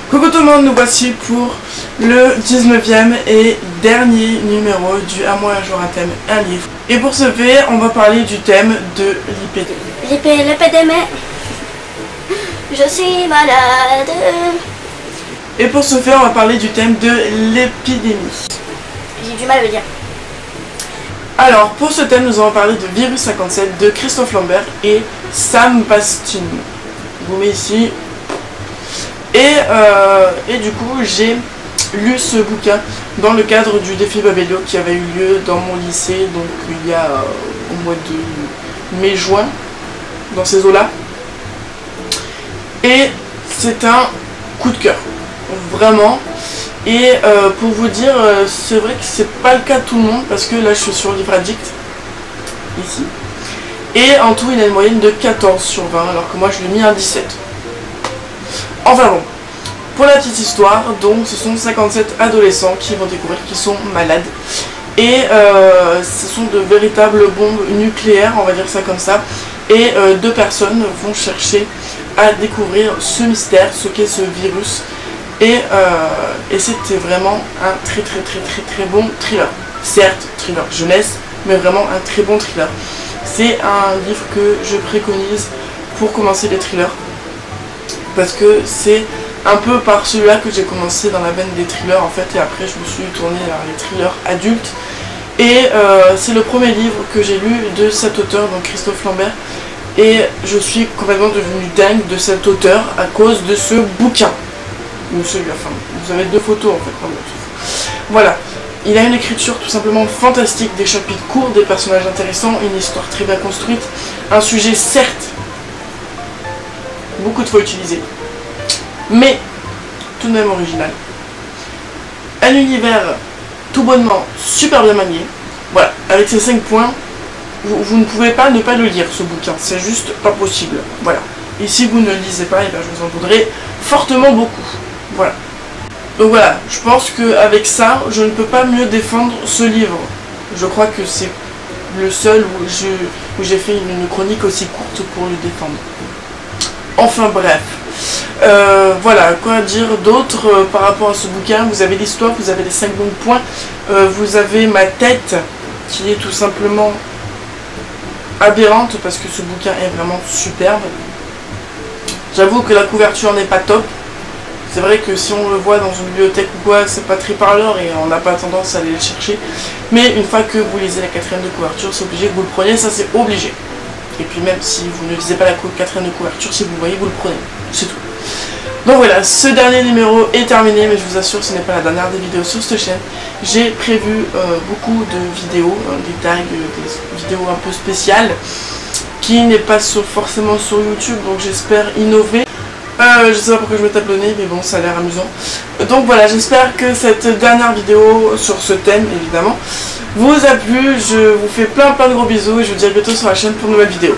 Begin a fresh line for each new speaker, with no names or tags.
Coucou tout le monde, nous voici pour le 19e et dernier numéro du À moi un jour un thème, un livre. Et pour ce faire, on va parler du thème de l'épidémie.
L'épidémie. Je suis malade.
Et pour ce faire, on va parler du thème de l'épidémie.
J'ai du mal à le dire.
Alors, pour ce thème, nous allons parler de Virus 57 de Christophe Lambert et Sam Bastin. Je vous mets ici. Et du coup, j'ai lu ce bouquin dans le cadre du défi Babelio qui avait eu lieu dans mon lycée, donc il y a au mois de mai-juin, dans ces eaux-là. Et c'est un coup de cœur, vraiment. Et pour vous dire, c'est vrai que c'est pas le cas de tout le monde, parce que là je suis sur Livre Addict, ici. Et en tout, il a une moyenne de 14 sur 20, alors que moi je l'ai mis à 17. Enfin bon, pour la petite histoire, donc ce sont 57 adolescents qui vont découvrir qu'ils sont malades. Et ce sont de véritables bombes nucléaires, on va dire ça comme ça. Et deux personnes vont chercher à découvrir ce mystère, ce qu'est ce virus. Et c'était vraiment un très bon thriller. Certes, thriller jeunesse, mais vraiment un très bon thriller. C'est un livre que je préconise pour commencer les thrillers. Parce que c'est un peu par celui-là que j'ai commencé dans la veine des thrillers en fait. Et après je me suis tournée vers les thrillers adultes. Et c'est le premier livre que j'ai lu de cet auteur, donc Christophe Lambert. Et je suis complètement devenue dingue de cet auteur à cause de ce bouquin. Ou celui-là, enfin, vous avez deux photos en fait, pardon. Voilà, il a une écriture tout simplement fantastique, des chapitres courts, des personnages intéressants, une histoire très bien construite, un sujet certes, beaucoup de fois utilisé, mais tout de même original. Un univers tout bonnement super bien manié, voilà, avec ces 5 points, vous ne pouvez pas ne pas le lire ce bouquin, c'est juste pas possible, voilà. Et si vous ne le lisez pas, et bien je vous en voudrais fortement beaucoup. Voilà. Donc voilà, je pense qu'avec ça, je ne peux pas mieux défendre ce livre. Je crois que c'est le seul où j'ai fait une chronique aussi courte pour le défendre. Enfin bref. Voilà, quoi dire d'autre par rapport à ce bouquin. Vous avez l'histoire, vous avez les 5 bons points. Vous avez ma tête qui est tout simplement aberrante parce que ce bouquin est vraiment superbe. J'avoue que la couverture n'est pas top. C'est vrai que si on le voit dans une bibliothèque ou quoi, c'est pas très parleur et on n'a pas tendance à aller le chercher. Mais une fois que vous lisez la 4e de couverture, c'est obligé que vous le preniez, ça c'est obligé. Et puis même si vous ne lisez pas la 4e de couverture, si vous le voyez, vous le prenez. C'est tout. Donc voilà, ce dernier numéro est terminé, mais je vous assure, ce n'est pas la dernière des vidéos sur cette chaîne. J'ai prévu beaucoup de vidéos, des tags, des vidéos un peu spéciales, qui n'est pas forcément sur YouTube, donc j'espère innover. Je sais pas pourquoi je me tape le nez, mais bon, ça a l'air amusant. Donc voilà, j'espère que cette dernière vidéo sur ce thème, évidemment, vous a plu. Je vous fais plein de gros bisous et je vous dis à bientôt sur la chaîne pour une nouvelle vidéo.